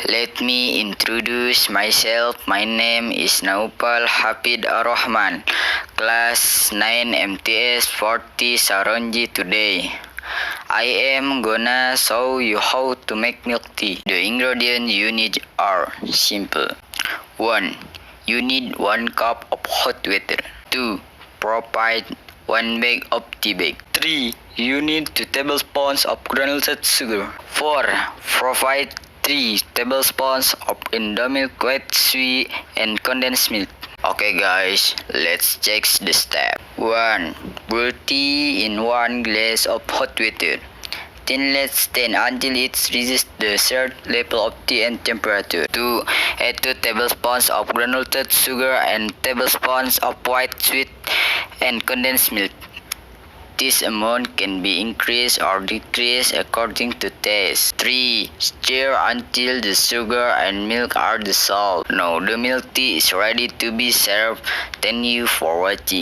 let me introduce myself. My name is Naupal Hafid Ar-Rahman, class 9 MTS 40 Saronji today. I am gonna show you how to make milk tea. The ingredients you need are simple. 1. You need 1 cup of hot water. 2. Provide 1 bag of tea bag. 3. You need 2 tablespoons of granulated sugar. 4. Provide 3 tablespoons of Indomilk white sweet and condensed milk. Okay guys, let's check the step. 1. Boil tea in 1 glass of hot water. Then let stand until it reaches the desired level of tea and temperature. 2. Add 2 tablespoons of granulated sugar and tablespoons of white sweet and condensed milk. This amount can be increased or decreased according to taste. 3. Stir until the sugar and milk are dissolved. Now the milk tea is ready to be served. Thank you for watching.